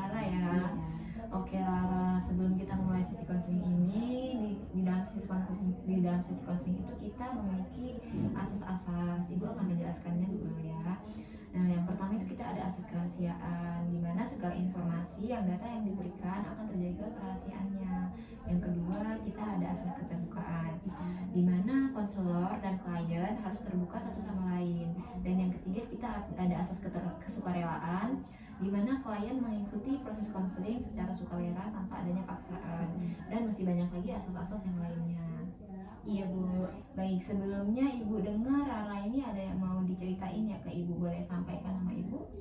Rara ya. Iya. Oke Rara, sebelum kita mulai sesi konseling ini, di dalam sesi konseling itu kita memiliki asas-asas. Ibu akan menjelaskannya dulu ya. Nah, yang pertama itu kita ada asas kerahasiaan, di mana segala informasi data yang diberikan akan terjaga kerahasiaannya. Yang kedua, kita ada asas keterbukaan, di mana konselor dan klien harus terbuka satu sama lain. Dan yang ketiga, kita ada asas kesukarelaan, di mana klien mengikuti proses konseling secara sukarela tanpa adanya paksaan. Dan masih banyak lagi asas-asas yang lainnya. Iya Bu. Baik, sebelumnya Ibu dengar Rara ini ada yang mau diceritain ya ke Ibu, boleh sampaikan nama Ibu?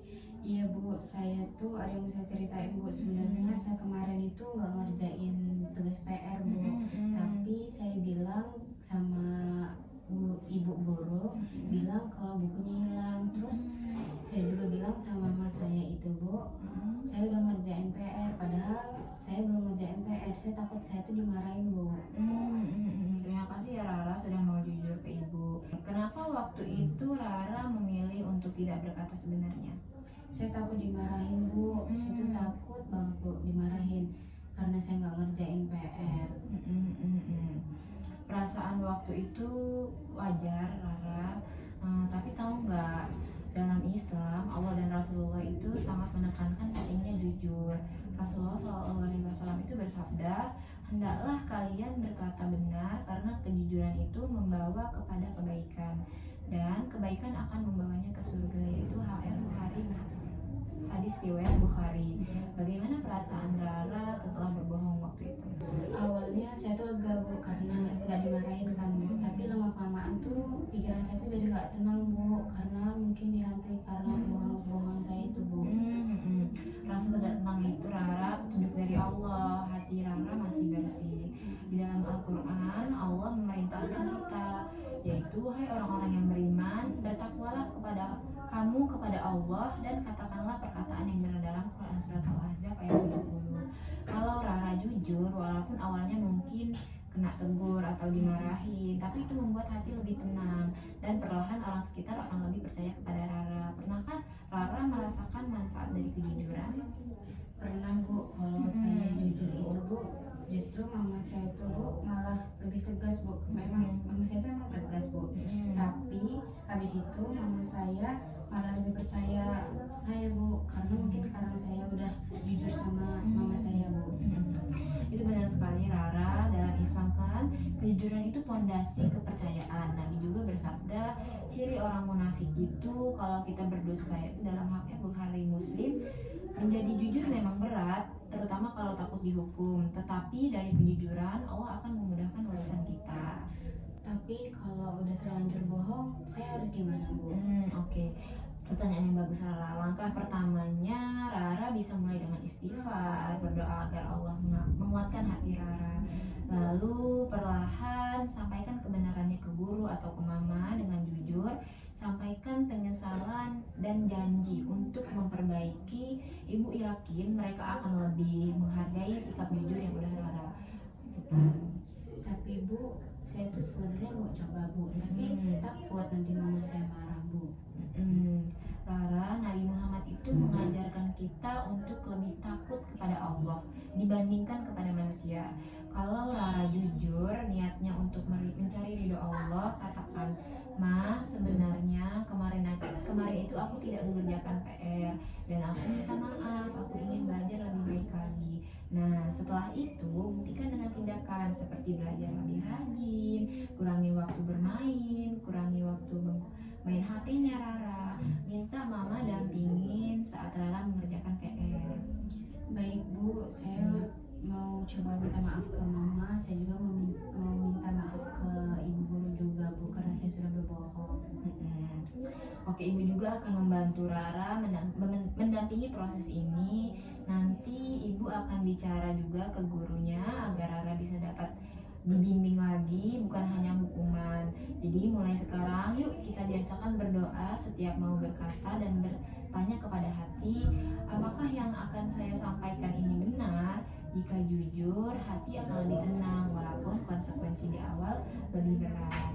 Iya Bu, saya tuh ada yang mau saya ceritain Bu. Sebenarnya saya kemarin itu nggak ngerjain tugas PR Bu, tapi saya bilang sama ibu guru bilang kalau bukunya hilang. Terus saya juga bilang sama mama saya itu Bu, saya udah ngerjain PR, padahal saya belum ngerjain PR. Saya takut saya tuh dimarahin Bu. Terima kasih ya Rara sudah mau jujur ke Ibu. Kenapa waktu itu Rara memilih untuk tidak berkata sebenarnya? Saya takut dimarahin Bu, saya tuh takut banget Bu dimarahin karena saya nggak ngerjain PR. Perasaan waktu itu wajar Rara, tapi tahu nggak, dalam Islam Allah dan Rasulullah itu sangat menekankan pentingnya jujur. Rasulullah SAW itu bersabda, hendaklah kalian berkata benar karena kejujuran itu membawa kepada kebaikan dan kebaikan akan membawanya ke surga, yaitu hadis riwayat Bukhari. Bagaimana perasaan Rara setelah berbohong waktu itu? Awalnya saya tuh lega Bu karena nggak dimarahin kan Bu, tapi lama kelamaan tuh pikiran saya tuh jadi nggak tenang Bu, karena mungkin dihantui karena kebohongan saya itu Bu. Rasa tidak tenang itu Rara petunjuk dari Allah, hati Rara masih bersih. Di dalam Al-Quran Allah memerintahkan kita, yaitu hai orang-orang yang beriman, bertakwalah kepada Allah dan katakanlah perkataan yang benar, dalam Quran surat Al-Ahzab ayat 70. Kalau Rara jujur, walaupun awalnya mungkin kena tegur atau dimarahin, tapi itu membuat hati lebih tenang dan perlahan orang sekitar akan lebih percaya kepada Rara. Pernahkah Rara merasakan manfaat dari kejujuran? Pernah Bu, kalau saya jujur itu Bu, justru mama saya itu Bu malah lebih tegas Bu. Memang mama saya itu emang tegas Bu, tapi habis itu mama saya malah lebih percaya saya Bu, karena mungkin karena saya udah jujur sama mama saya Bu. Itu benar sekali Rara, dalam Islam kan kejujuran itu pondasi kepercayaan. Nabi juga bersabda, ciri orang munafik itu kalau kita berdusta, itu dalam haknya Bukhari Muslim, menjadi jujur memang berat, terutama kalau takut dihukum, tetapi dari kejujuran Allah akan memudahkan urusan kita. Tapi kalau udah terlanjur bohong, saya harus gimana Bu? Oke. Pertanyaan yang bagus Rara. Langkah pertamanya Rara bisa mulai dengan istighfar, berdoa agar Allah menguatkan hati Rara. Lalu perlahan sampaikan kebenarannya ke guru atau ke mama dengan jujur. Sampaikan penyesalan dan janji untuk memperbaiki. Ibu yakin mereka akan lebih menghargai sikap jujur yang udah Rara berikan. Tapi Bu, saya tuh sebenarnya mau coba Bu, tapi takut nanti mama saya marah Bu. Rara, Nabi Muhammad itu mengajarkan kita untuk lebih takut kepada Allah dibandingkan kepada manusia. Kalau Rara jujur niatnya untuk mencari ridho Allah, katakan, Ma, sebenarnya kemarin itu aku tidak mengerjakan PR dan aku minta maaf, aku ingin belajar lebih baik lagi. Nah, setelah itu buktikan dengan tindakan seperti belajar lebih rajin, kurangi waktu bermain, kurangi waktu main HP-nya Rara, minta mama dampingin saat Rara mengerjakan PR. Baik Bu, saya mau coba minta maaf ke mama, saya juga mau minta maaf ke ibu guru juga Bu, karena saya sudah berbohong. Oke, ibu juga akan membantu Rara mendampingi proses ini. Nanti ibu akan bicara juga ke gurunya agar Rara bisa dapat dibimbing lagi, bukan hanya hukuman. Jadi mulai sekarang yuk kita biasakan berdoa setiap mau berkata dan bertanya kepada hati, apakah yang akan saya sampaikan ini benar? Jika jujur, hati akan lebih tenang walaupun konsekuensi di awal lebih berat.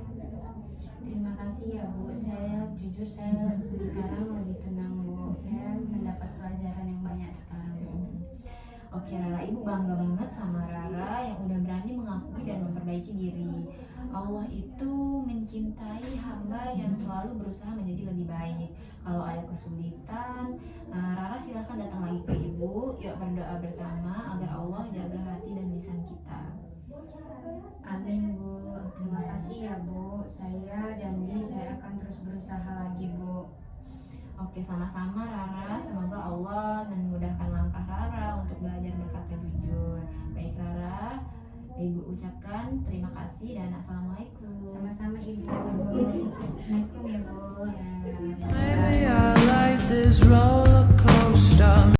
Terima kasih ya Bu, saya jujur saya sekarang lebih tenang Bu, saya mendapat pelajaran yang banyak sekarang Bu. Oke Rara, ibu bangga banget sama Rara yang udah berani mengakui dan memperbaiki diri. Allah itu mencintai hamba yang selalu berusaha menjadi lebih baik. Kalau ada kesulitan, Rara silahkan datang lagi ke ibu. Yuk berdoa bersama agar Allah jaga hati dan lisan kita. Amin Bu, terima kasih ya Bu. Saya janji saya akan terus berusaha lagi Bu. Oke, sama-sama Rara. Semoga Allah memudahkan langkah Rara untuk belajar berkata jujur. Baik Rara, Ibu ucapkan terima kasih dan assalamualaikum.